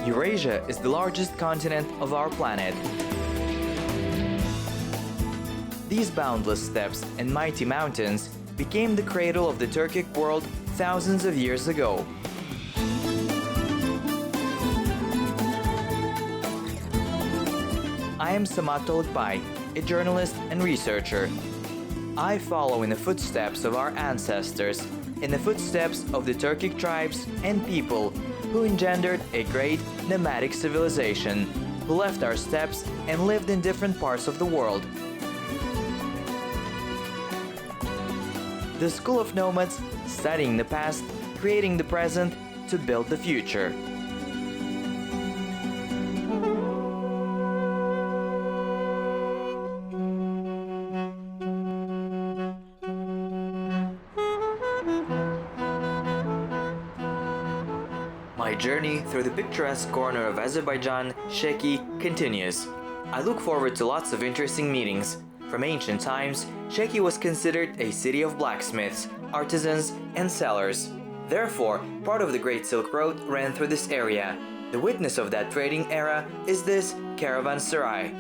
Eurasia is the largest continent of our planet. These boundless steppes and mighty mountains became the cradle of the Turkic world thousands of years ago. I am Samat Tolukbay, a journalist and researcher. I follow in the footsteps of our ancestors, in the footsteps of the Turkic tribes and people who engendered a great nomadic civilization, who left our steppes and lived in different parts of the world. The School of Nomads, studying the past, creating the present to build the future. My journey through the picturesque corner of Azerbaijan, Sheki, continues. I look forward to lots of interesting meetings. From ancient times, Sheki was considered a city of blacksmiths, artisans, and sellers. Therefore, part of the Great Silk Road ran through this area. The witness of that trading era is this caravanserai.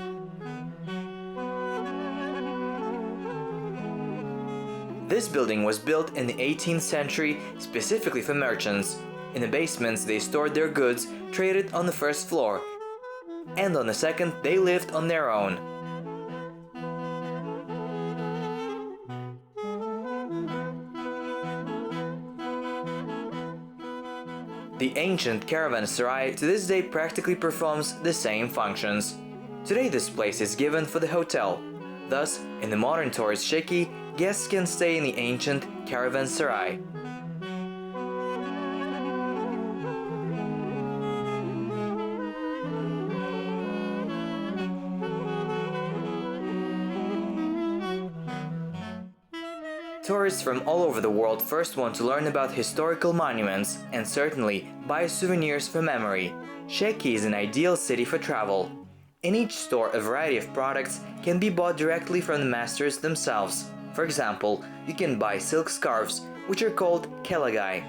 This building was built in the 18th century specifically for merchants. In the basements they stored their goods, traded on the first floor, and on the second they lived on their own. The ancient caravanserai to this day practically performs the same functions. Today this place is given for the hotel. Thus, in the modern tourist Sheki, guests can stay in the ancient caravanserai. Tourists from all over the world first want to learn about historical monuments and certainly buy souvenirs for memory. Sheki is an ideal city for travel. In each store, a variety of products can be bought directly from the masters themselves. For example, you can buy silk scarves, which are called kelagai.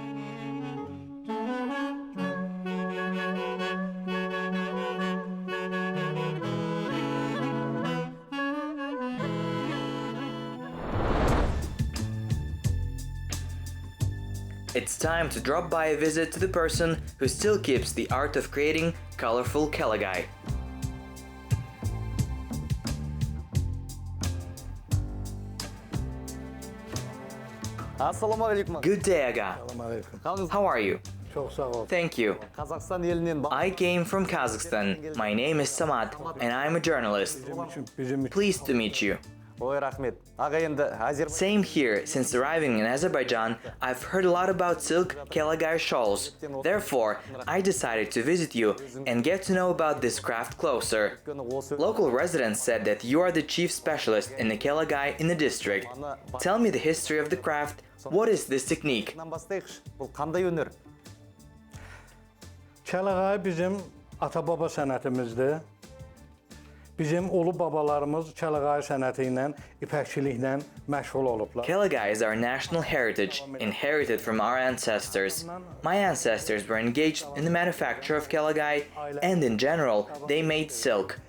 It's time to drop by a visit to the person who still keeps the art of creating colorful kelagai. Assalamu alaikum. Good day, Aga. How are you? Thank you. I came from Kazakhstan. My name is Samat and I'm a journalist. Pleased to meet you. Same here. Since arriving in Azerbaijan, I've heard a lot about silk kelagai shawls. Therefore, I decided to visit you and get to know about this craft closer. Local residents said that you are the chief specialist in the kelagai in the district. Tell me the history of the craft. What is this technique? Kelagai bizim ata-baba sənətimizdir. Bizim ulu babalarımız kelagai sənəti ilə, ipəkçiliklə məşğul olublar. Kelagai is our national heritage, inherited from our ancestors. My ancestors were engaged in the manufacture of kelagai, and in general, they made silk.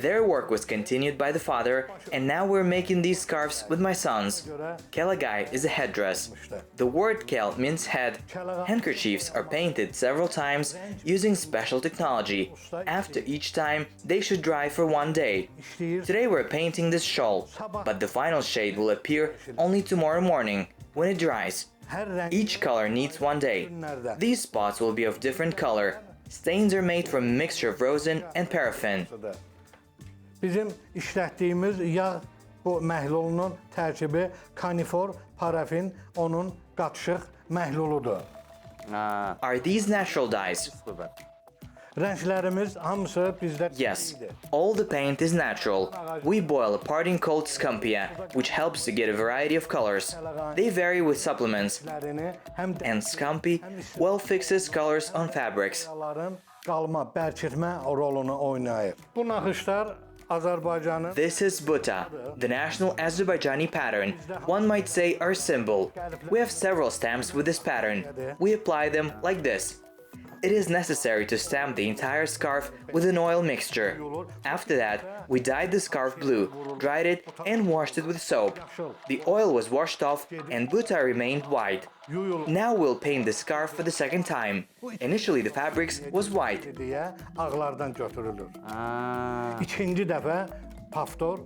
Their work was continued by the father, and now we're making these scarves with my sons. Kelagai is a headdress. The word kel means head. Handkerchiefs are painted several times using special technology. After each time, they should dry for one day. Today we're painting this shawl, but the final shade will appear only tomorrow morning, when it dries. Each color needs one day. These spots will be of different color. Stains are made from a mixture of rosin and paraffin. Bizim işlətdiyimiz yağ bu məhlulunun tərkibi kanifor, parafin, onun qatışıq məhluludur. Are these natural dyes? Rənglərimiz hamısı bizdə Yes, all the paint is natural. We boil a parting called scumpia, which helps to get a variety of colors. They vary with supplements, and scumpi well fixes colors on fabrics. qalma, bərkitmə rolunu oynayır. Bu naxışlar Azərbaycanın This is Buta, the national Azerbaijani pattern, one might say our symbol. We have several stamps with this pattern. We apply them like this. It is necessary to stamp the entire scarf with an oil mixture. After that, we dyed the scarf blue, dried it and washed it with soap. The oil was washed off and buta remained white. Now we'll paint the scarf for the second time. Initially the fabrics was white. Deyə ağlardan götürülür. İkinci dəfə paftor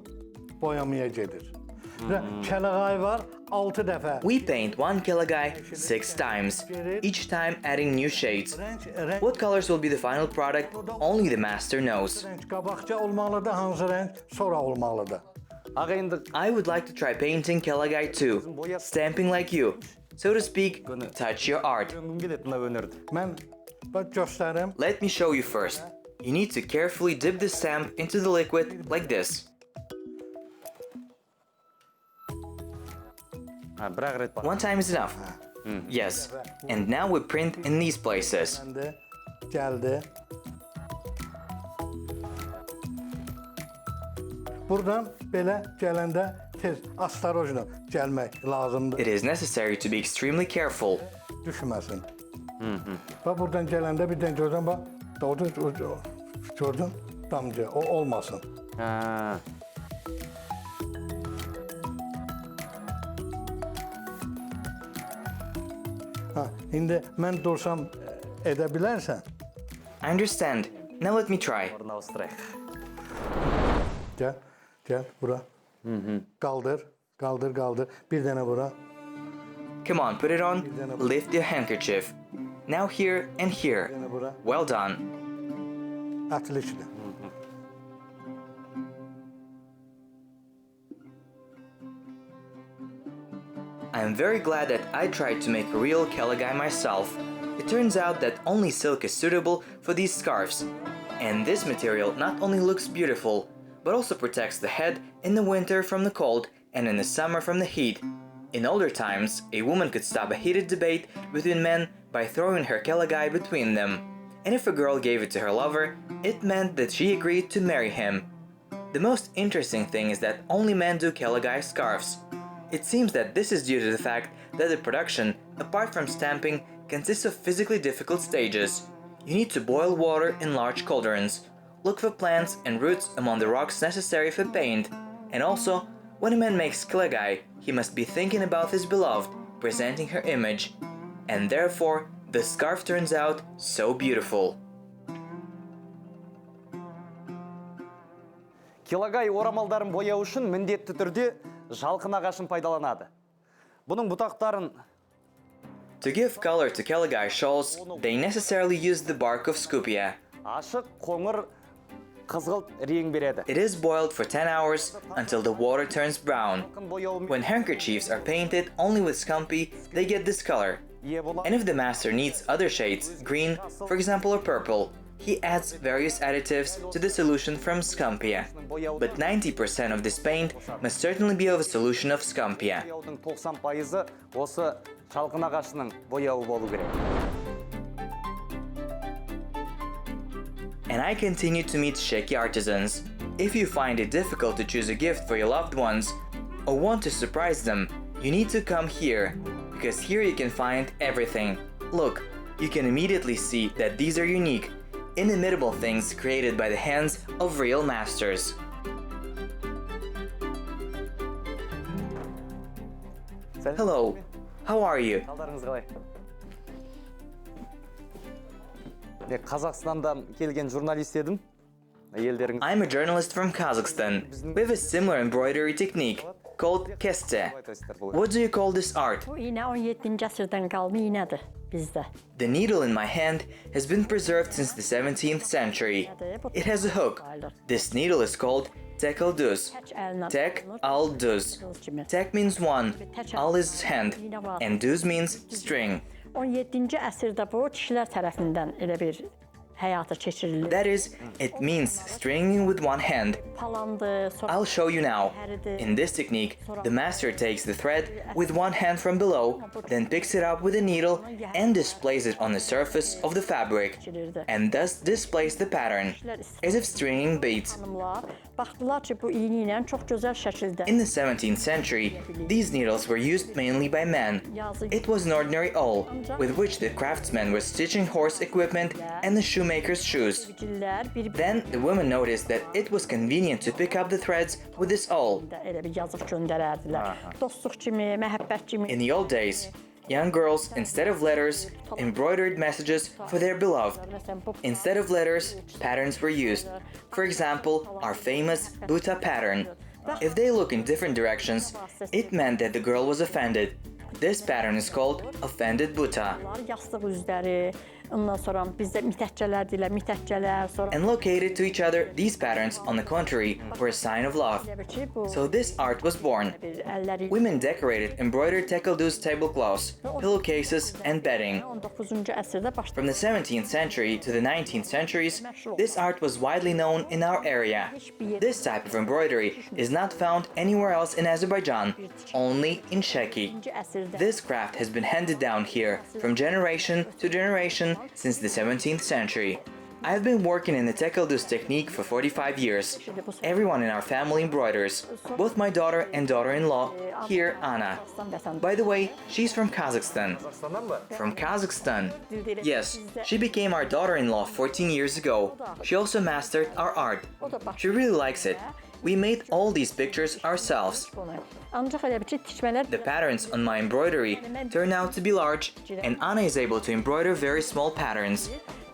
boyamaya gedir. Və kələğay var 6 dəfə. We paint one Kelagai 6 times, each time adding new shades. What colors will be the final product, only the master knows. Rəng qabaqca olmalıdır, hansı rəng sonra olmalıdır. Ағайындық I would like to try painting Kelagai too, stamping like you. So to speak, touch your art. öngüm келеді мына өнерді. Mən bax göstərim. Let me show you first. You need to carefully dip the stamp into the liquid like this. Бір-ақ рет бар. One time is enough. Yes. And now we print in these places. Məndə gəldi. Buradan belə gələndə tez astarojla gəlmək lazımdır. It is necessary to be extremely careful. Düşməsin. Bax buradan gələndə birdən görürəm bax. Gördün? Damcı o olmasın. Ha. Ha, indi mən dursam edə bilərsən. I understand. Now let me try. Orna ауыстырайық. Gəl bura. Qaldır, qaldır. Bir dənə bura. Come on, put it on. Lift your handkerchief. Now here and here. Bir dənə bura. Well done. Atlikdir. I am very glad that I tried to make a real Kelagai myself. It turns out that only silk is suitable for these scarves. And this material not only looks beautiful, but also protects the head in the winter from the cold and in the summer from the heat. In older times, a woman could stop a heated debate between men by throwing her Kelagai between them. And if a girl gave it to her lover, it meant that she agreed to marry him. The most interesting thing is that only men do Kelagai scarves. It seems that this is due to the fact that the production, apart from stamping, consists of physically difficult stages. You need to boil water in large cauldrons, look for plants and roots among the rocks necessary for paint, and also, when a man makes Kelagai, he must be thinking about his beloved, presenting her image, and therefore, the scarf turns out so beautiful. Килагай орамалдарын бояу үшін міндетті түрде жалқын ағашын пайдаланады. Бұның бұтақтарын To give color to Kelagai shawls, they necessarily use the bark of Scoopia. ашық, қоңыр, қызғылт рең береді. It is boiled for 10 hours until the water turns brown. Жалқын бояумен When handkerchiefs are painted only with Scampi, they get this color. ие болады. And if the master needs other shades, green, for example, or purple, he adds various additives to the solution from Scampia. But 90% of this paint must certainly be of a solution of Scampia. Бояудың 90% осы жалқын ағашының бояуы болу керек. And I continue to meet Sheki artisans. If you find it difficult to choose a gift for your loved ones, or want to surprise them, you need to come here, because here you can find everything. Look, you can immediately see that these are unique, inimitable things created by the hands of real masters. Hello, how are you? Қалдарыңыз қалай? Қазақстандан келген журналист едім. Елдеріңіз I'm a journalist from Kazakhstan. We have a similar embroidery technique called keste. What do you call this art? Bu iğne 17. asırdan qalma iğnedir bizdə. The needle in my hand has been preserved since the 17th century. It has a hook. This needle is called tek al duz. Tek al duz. Tek means one, al is hand, and duz means string. 17-ci əsrdə bu kişilər tərəfindən elə bir həyata keçirilir. That is, it means stringing with one hand. Palandı, sonra I'll show you now. In this technique, the master takes the thread with one hand from below, then picks it up with a needle and displays it on the surface of the fabric, and thus displays the pattern, as if stringing beads. xanımlar baxdılar ki, bu iğni ilə çox gözəl şəkildə In the 17th century, these needles were used mainly by men. It was an ordinary awl, with which the craftsmen were stitching horse equipment and the shoemaker's shoes. gillər bir Then the women noticed that it was convenient to pick up the threads with this awl. elə bir yazıq göndərərdilər. Dostluq kimi, məhəbbət kimi. In the old days, young girls, instead of letters, embroidered messages for their beloved. Məsələn, bu Instead of letters, patterns were used. For example, our famous Buta pattern. If they look in different directions, it meant that the girl was offended. This pattern is called offended Buta. yastıq üzləri, ondan sonra bizdə mitəccələr deyirlər, mitəccələr, sonra And located to each other, these patterns, on the contrary, were a sign of love. elə bir ki, bu So this art was born. bir əlləri Women decorated embroidered tekeldus tablecloths, pillowcases, and bedding. 19-cu əsrdə başladı. From the 17th century to the 19th centuries, this art was widely known in our area. This type of embroidery is not found anywhere else in Azerbaijan, only in Sheki. 20-ci əsrdə This craft has been handed down here from generation to generation since the 17th century. I've been working in the tekeldus technique for 45 years. Everyone in our family embroiders, both my daughter and daughter-in-law, here Anna. By the way, she's from Kazakhstan. Kazakhstan'dan mı? From Kazakhstan. Yes, she became our daughter-in-law 14 years ago. She also mastered our art. She really likes it. We made all these pictures ourselves. Ancaq elə bir ki, tikmələr The patterns on my embroidery turn out to be large, and Anna is able to embroider very small patterns.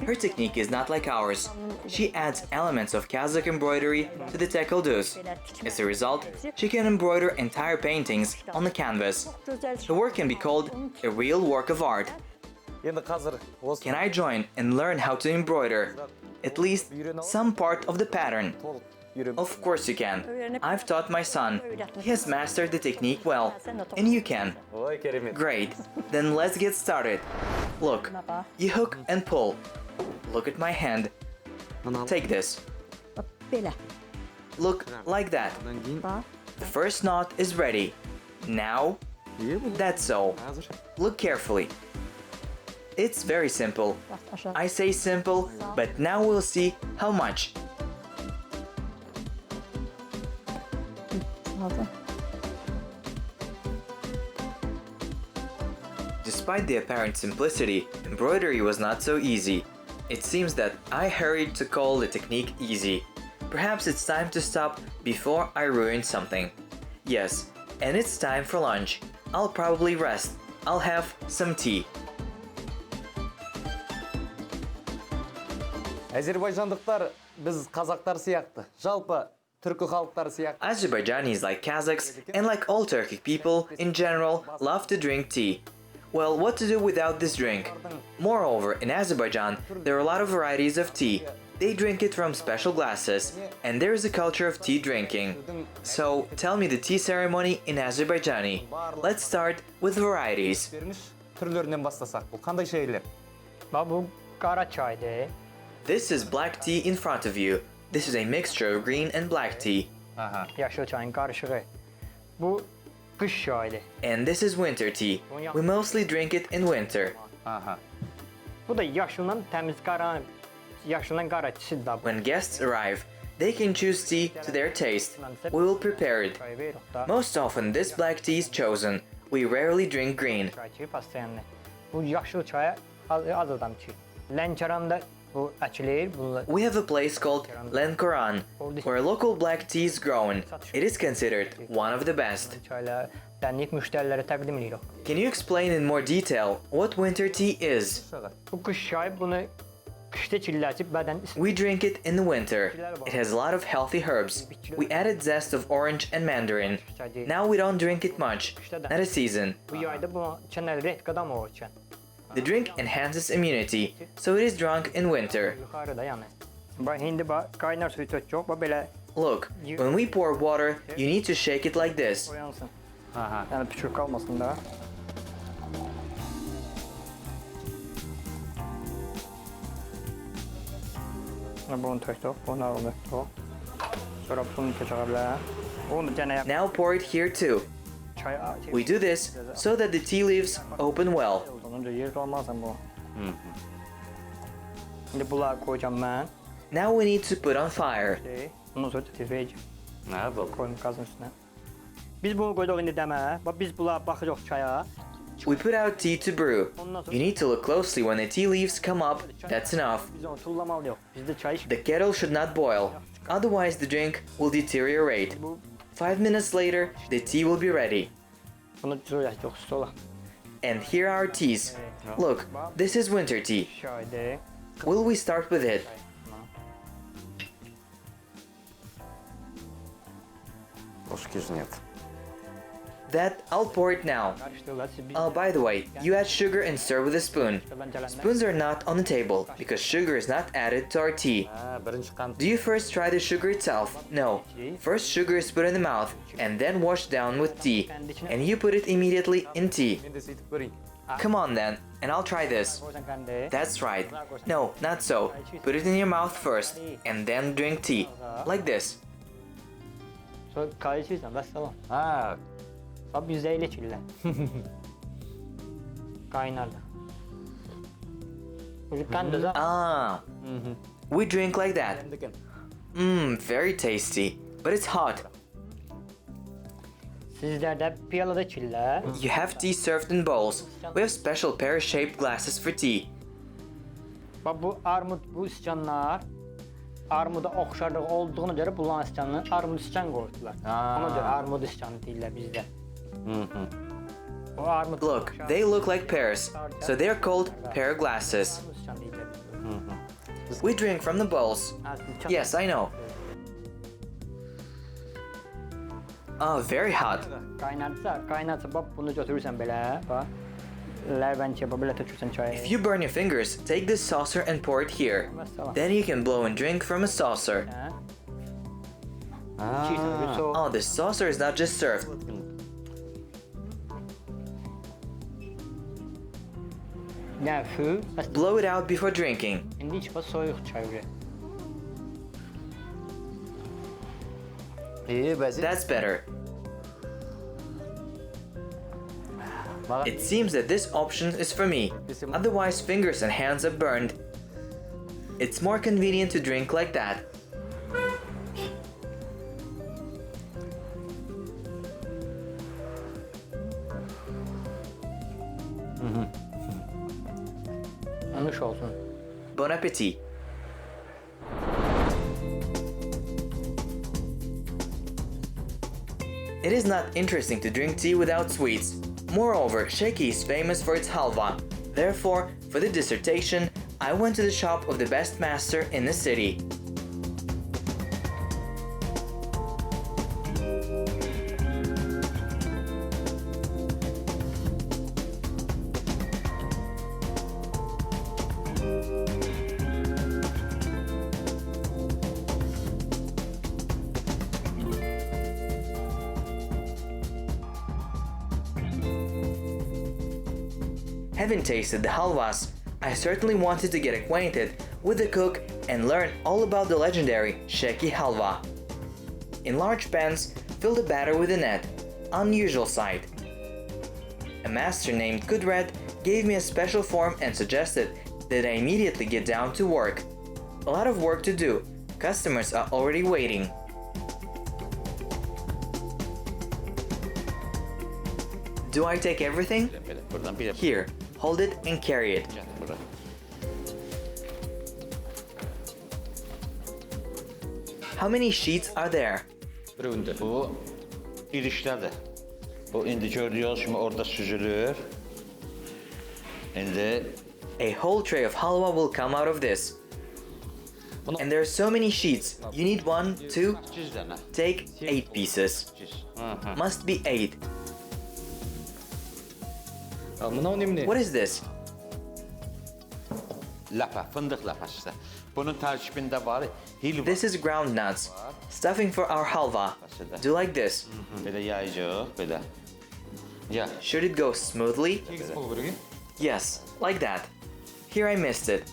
Her technique is not like ours. She adds elements of Kazakh embroidery to the tekeldus. As a result, she can embroider entire paintings on the canvas. gözəl The work can be called a real work of art. Енді қазір осы Can I join and learn how to embroider? At least some part of the pattern. толық үйрен. Of course you can. I've taught my son. He has mastered the technique well. And you can. Ой, керемет. Great. Then let's get started. Look, you hook and pull. Look at my hand. Take this. belə. Look like that. Bax. The first knot is ready. Now, that's so. Hazır. Look carefully. It's very simple. Bax aşağı. I say simple, but now we'll see how much. Lazım. Despite the apparent simplicity, embroidery was not so easy. It seems that I hurried to call the technique easy. Perhaps it's time to stop before I ruin something. Yes, and it's time for lunch. I'll probably rest. I'll have some tea. Әзербайжандықтар біз қазақтар сияқты, жалпы түркі халықтары сияқты. Azerbaijanis, like Kazakhs, and like all Turkic people in general, love to drink tea. Well, what to do without this drink? Moreover, in Azerbaijan, there are a lot of varieties of tea. They drink it from special glasses, and there is a culture of tea drinking. So, tell me the tea ceremony in Azerbaijani. Let's start with varieties. Vermiş türlerinden başlasak. Bu қандай şeyler? Bu qara çaydır. This is black tea in front of you. This is a mixture of green and black tea. Aha. Yaşıl çayın qarışığı. Bu qış çayıdır. And this is winter tea. We mostly drink it in winter. Aha. Bu da yaşılan təmiz qara, yaşılan qara çisidir da bu. When guests arrive, they can choose tea to their taste. We will prepare it. Çayı veririk da. Most often, this black tea is chosen. We rarely drink green. Çay içir pastayanlı. Bu yaşıl çaya az adam içir. Lənkəranda bu əkilir. Bunlar We have a place called Lenkoran, where local black tea is grown. It is considered one of the best. çaylar dənliyib müştərilərə təqdim edirik. Can you explain in more detail what winter tea is? Bu qış çayı bunu qışda çilləçib bədən We drink it in the winter. It has a lot of healthy herbs. We added zest of orange and mandarin. Now we don't drink it much, not a season. bu yayda bu çənəl retqadam olur çən. The drink enhances immunity, so it is drunk in winter. Yuxarıda yəni. Bax indi bax qaynar suyu çox bax belə Look, when we pour water, you need to shake it like this. oyansın. Aha. Yəni püçük qalmasın da. Bunu tökdük, bunu aldık. Sonra bunu keçəyə. Onu cənə Now pour it here too. çay We do this so that the tea leaves open well. Onunca yer olmazsa bu. Şimdi bunları koyacağım ben. Now we need to put on fire. Ondan sonra tefeci Ha, bu. koyun gazın üstüne. Biz bunu koyduk indi demə. Bax biz bunlara baxacağıq çaya. We put out tea to brew. You need to look closely when the tea leaves come up. That's enough. Biz onu tullamalıyıq. Bizdə çay iç. The kettle should not boil, otherwise the drink will deteriorate. 5 minutes later, the tea will be ready. Bunu söyləyəcək stola. And here are our teas. Look, this is winter tea. Şaydı. Will we start with it? Ложки нет. That, I'll pour it now. Karışdırırlar. Siz biz Oh, by the way, you add sugar and stir with a spoon. Spoons are not on the table because sugar is not added to our tea. Ha, birinci kan. Do you first try the sugar itself? No. First sugar is put in the mouth and then washed down with tea. And you put it immediately in tea. Ben de seyitip göreyim. Come on then, and I'll try this. koysan qəndi. That's right. No, not so. Put it in your mouth first and then drink tea. Like this. Sonra karışırsan vəssalam. Ha, Bax bizdə elə içirlər. Qaynar da. Bu qəndi də. Ah. We drink like that. kendiken. Mmm, very tasty. But it's hot. Sizlərdə piyalada içirlər. You have tea served in bowls. We have special pear-shaped glasses for tea. Bax bu armud bu siçanlar armuda oxşarlığı olduğuna görə bunların siçanını armud siçan qoydular. Ha. Ona görə armud siçanı deyirlər bizdə. O armud Look, they look like pears, so they're called pear glasses. armud siçanı deyirlər bizdə. We drink from the bowls. Ha, siçan- Yes, I know. Oh, very hot. Qaynatsa bax bunu götürürsən belə, bax. Ləvən çəpə belə tökürsən çaya. If you burn your fingers, take this saucer and pour it here. Then you can blow and drink from a saucer. Hə? Ha. İçirsən bir su. Oh, the saucer is not just served. Nə su? Bəs Blow it out before drinking. indi iç bax soyuq çay ürə. İyi, bəzi. That's better. It seems that this option is for me. Otherwise, fingers and hands are burned. It's more convenient to drink like that. Anış olsun. Bon appetit. It is not interesting to drink tea without sweets. Moreover, Sheki is famous for its halva. Therefore, for the dissertation, I went to the shop of the best master in the city. Having tasted the halwas, I certainly wanted to get acquainted with the cook and learn all about the legendary Sheki halwa. In large pans, fill the batter with a net, unusual sight. A master named Kudred gave me a special form and suggested that I immediately get down to work. A lot of work to do. Customers are already waiting. Do I take everything? Buradan bir Here, hold it and carry it. Burada. How many sheets are there? Bu irişlerdir. Bu indi gördüğünüz şimdi orada süzülür. Şimdi A whole tray of halwa will come out of this. And there are so many sheets. You need 1, 2, 8 tane. take 8 pieces. Must be 8. What is this? Lapa, fındık lapası. Bunun tarifinde var. Hilva. This is ground nuts. Stuffing for our halwa. Do like this. Böyle yayacak, böyle. Ya. Should it go smoothly? Yes, like that. Here I missed it.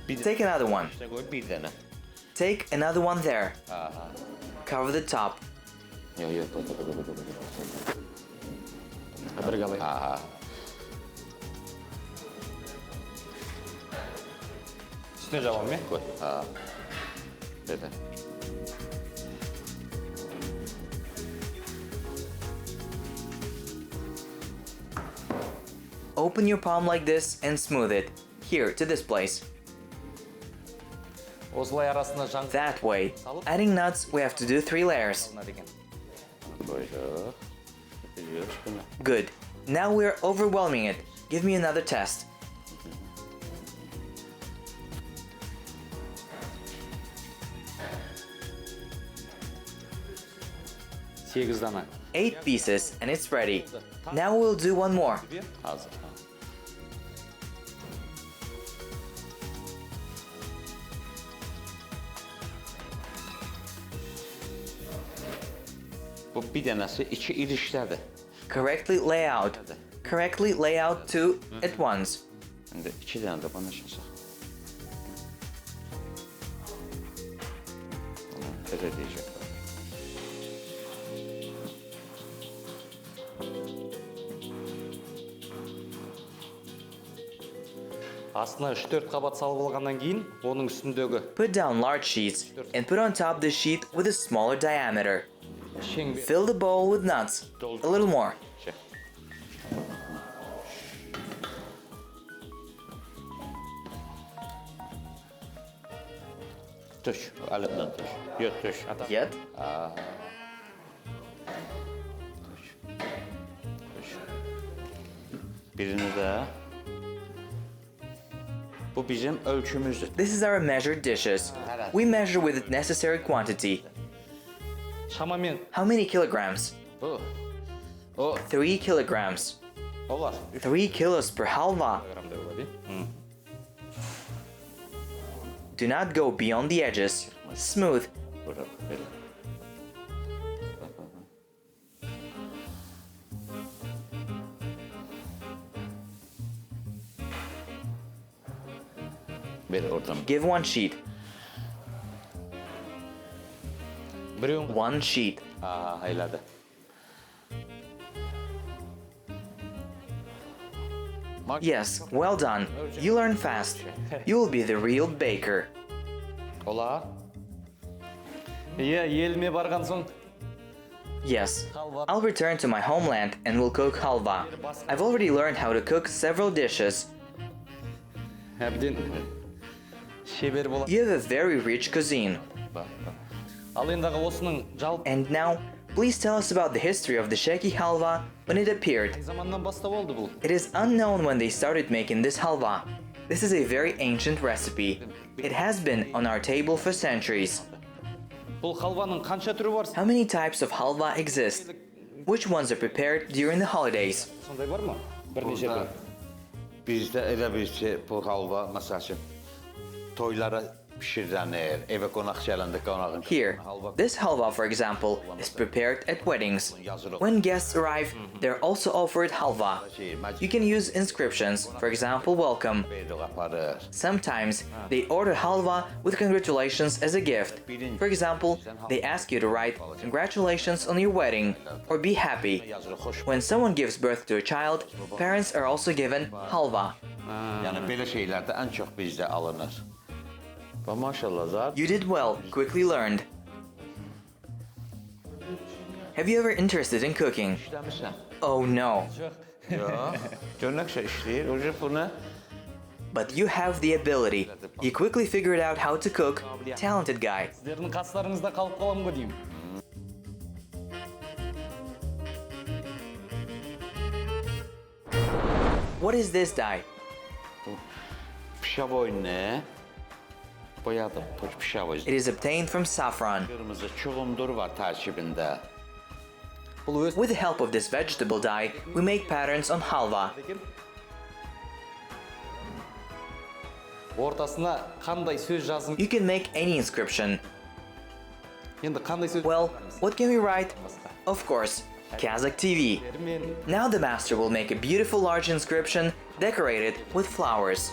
Take another one. İşte koy bir dənə. Take another one there. Cover the top. Yox, yox. Bir qalay. Aha. Üstüne cavab mı? Koy. Ha. Belə. Open your palm like this and smooth it. Here, to this place. Осылай арасына жаң That way. Adding nuts, we have to do 3 layers. деген. Buyuraq. Yapıyoruz bunu. Good. Now we're overwhelming it. Give me another test. Sekiz dana. 8 pieces and it's ready. Now we'll do one more. Hazır. Ha. Bu bir dənəsi 2 irişlədir. Correctly lay out. Correctly lay out 2 at once. İndi 2 dənə də bana şansaq. Belə deyəcək. Астына 3-4 қабат салып алғаннан кейін, оның үстіндегі Put down large sheets and put on top the sheet with a smaller diameter. шеңбер Fill the bowl with nuts. A little more. Şey. Tuş, əlimdən tuş. Yox, tuş. Yet? Birini də. Bu bizim ölçümüzdür. This is our measured dishes. We measure with the necessary quantity. шамамен How many kilograms? Bu. O 3 kilograms. olar. 3 kilos per halva. грамм деп болады. Do not go beyond the edges. Smooth. Bura, belə. Belə oradan. Give one sheet. Біреуін One sheet. Elədi. Yes, well done. You learn fast. You will be the real baker. Olar. Иә, еліме барған соң Yes, I'll return to my homeland and will cook halva. I've already learned how to cook several dishes. әбден шебер болады. You have a very rich cuisine. Ал ендағы осының жалпы And now, please tell us about the history of the sheki halva when it appeared. заманнан бастап болды бұл. It is unknown when they started making this halva. This is a very ancient recipe. It has been on our table for centuries. Бұл халваның қанша түрі бар? How many types of halva exist? Which ones are prepared during the holidays? Сондай бар ма? Бірнеше түрі. Bizdə elə bir şey, bu halva, məsəl üçün, toylara pişirilir, evə qonaq gələndə qonağın Here, this halva, for example, is prepared at weddings. When guests arrive, they're also offered halva. You can use inscriptions, for example, welcome. verdiq aparır. Sometimes they order halva with congratulations as a gift. For example, they ask you to write congratulations on your wedding or be happy. Yazılır, xoş. When someone gives birth to a child, parents are also given halva. Yəni belə şeylər də ən çox bizdə alınır. Və maşallah zat. You did well, quickly learned. Have you ever interested in cooking? İşləmirsən. Oh no. Yox. Görünəksə işləyir. Oca bunu But you have the ability. You quickly figured out how to cook. Talented guy. Сіздердің қастарыңызда қалып қаламын ғой деймін. What is this dye? pişavoyunu boyadım. Pişavoy. It is obtained from saffron. Qırmızı çuğundur var tərkibində. Бұл өз With the help of this vegetable dye, we make patterns on halva. екен. Ортасына қандай сөз жазым? You can make any inscription. Енді қандай сөз? Well, what can we write? Of course, Kazakh TV. Мен Now the master will make a beautiful large inscription decorated with flowers.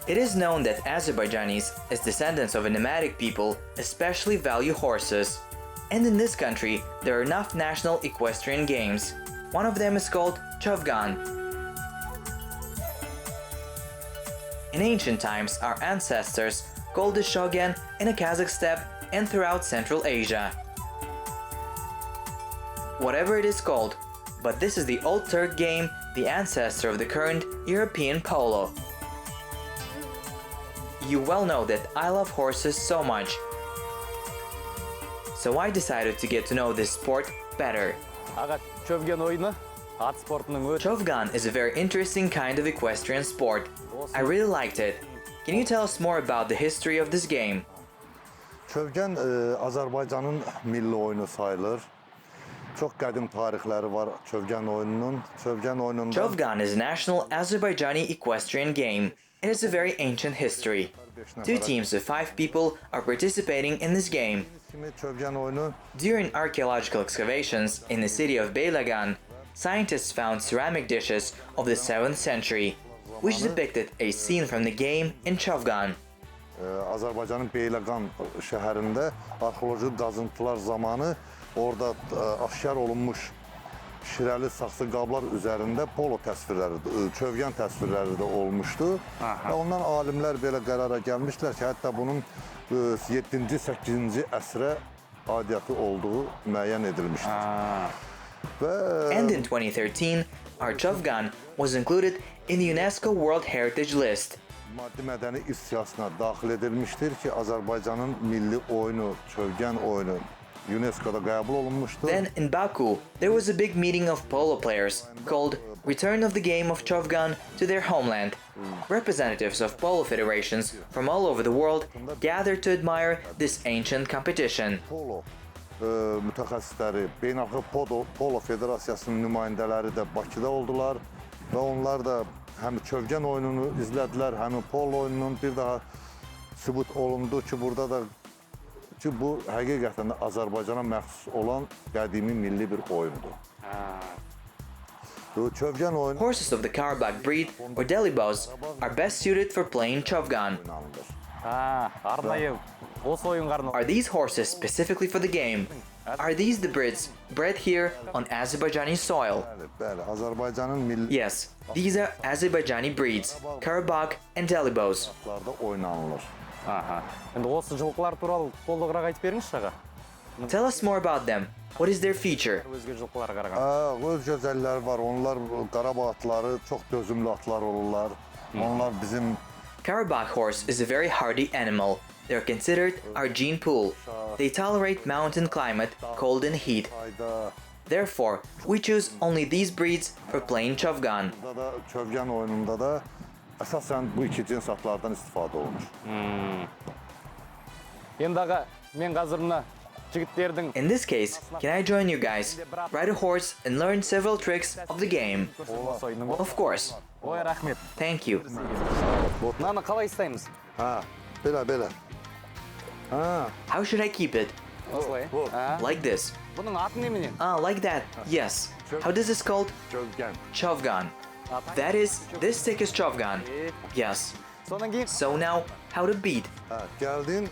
It is known that Azerbaijanis, as descendants of a nomadic people, especially value horses. And in this country, there are enough national equestrian games. One of them is called Chovgan. In ancient times, our ancestors called the Shogun in a Kazakh steppe and throughout Central Asia. Whatever it is called, but this is the old Turk game, the ancestor of the current European polo. You well know that I love horses so much, so I decided to get to know this sport better. Аға, Чөвген ойыны ат спортының өте Chovgan is a very interesting kind of equestrian sport. I really liked it. Can you tell us more about the history of this game? Çövgən Azərbaycanın milli oyunu sayılır. Çox qədim tarixləri var Çövgən oyununun. Çövgən oyununda Chovgan is a national Azerbaijani equestrian game. It has a very ancient history. 2 teams of 5 people are participating in this game. kimi Çövgən oyunu During archaeological excavations in the city of Beylagan, scientists found ceramic dishes of the 7th century, which depicted a scene from the game in Chovgan. Azərbaycanın Beyləqan şəhərində arxeoloji qazıntılar zamanı orada aşkar olunmuş şirəli saxsı qablar üzərində polo təsvirləri, Çövgən təsvirləri də olmuşdu. Və ondan alimlər belə qərara gəlmişlər ki, hətta bunun 7-ci, 8-ci əsrə aidiyyəti olduğu müəyyən edilmişdir. And in 2013, our Chovgan was included in the UNESCO World Heritage List. Maddi mədəni irs siyasına daxil edilmişdir ki, Azərbaycanın milli oyunu, Çövgən oyunu UNESCO-da qəbul olunmuşdur. Then in Baku, there was a big meeting of polo players called Return of the Game of Chovgan to their homeland. Representatives of polo federations from all over the world gathered to admire this ancient competition. Polo mütəxəssisləri, Beynəlxalq Polo Federasiyasının nümayəndələri də Bakıda oldular və onlar da həm Çövgən oyununu izlədilər, həm polo oyununun bir daha sübut olundu ki, burada da ki, bu həqiqətən də Azərbaycana məxsus olan qədimi milli bir oyundur. Çövgən oyunu Horses of the Karabakh breed or Delibos are best suited for playing Chovgan. oynanılır. арнайы осы ойынға арналған. Are these horses specifically for the game? Are these the breeds bred here on Azerbaijani soil? Bəli, Azərbaycanın milli Yes, these are Azerbaijani breeds, Karabakh and Delibos. oyunlarda oynanılır. Енді осы жылқылар туралы толығырақ айтып беріңізші аға. Tell us more about them. What is their feature? Өзге жылқыларға қарағанда. Öz gözəlləri var. Onlar Qarabağ atları çox dözümlü atlar olurlar. Onlar bizim Karabakh horse is a very hardy animal. They're considered our gene pool. They tolerate mountain climate, cold and heat. ayda Therefore, we choose only these breeds for playing Chovgan. da Çövgən oyununda da əsasən bu iki cins atlardan istifadə olunur. Енді аға, мен қазір мына жігіттердің In this case, can I join you guys? Ride a horse and learn several tricks of the game. осы ойынның. Of course. Ой, рахмет. Thank you. Мынаны қалай ұстаймыз? Hə, belə. Hə, How should I keep it? Осылай. Like this. Бұның аты неменен? Ah, like that. Yes. How does this called? Çövgən. Chovgan. That is, this stick is Chovgan. Yes. Содан кейін So now, how to beat? Hə, gəldin,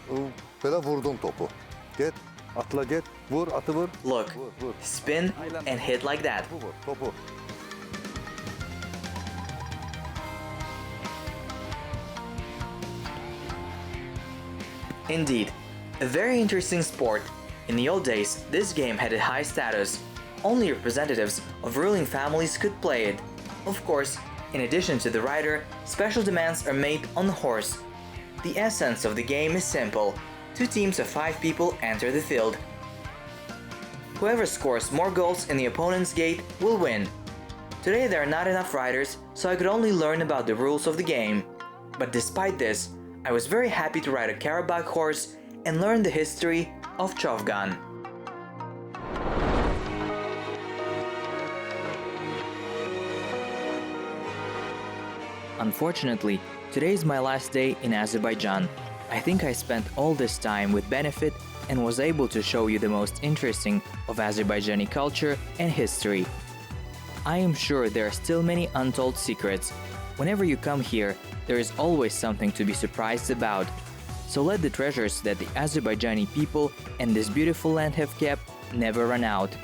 belə vurdun topu. Get, atla get, vur, atı vur. Look, Vur. spin and hit like that. Vur, topu. Indeed, a very interesting sport. In the old days, this game had a high status. Only representatives of ruling families could play it. Of course, in addition to the rider, special demands are made on the horse. The essence of the game is simple. 2 teams of 5 people enter the field. Whoever scores more goals in the opponent's gate will win. Today there are not enough riders, so I could only learn about the rules of the game. But despite this, I was very happy to ride a Karabakh horse and learn the history of Chovgan. Unfortunately, today is my last day in Azerbaijan. I think I spent all this time with benefit and was able to show you the most interesting of Azerbaijani culture and history. I am sure there are still many untold secrets, Whenever you come here, there is always something to be surprised about. So let the treasures that the Azerbaijani people and this beautiful land have kept never run out.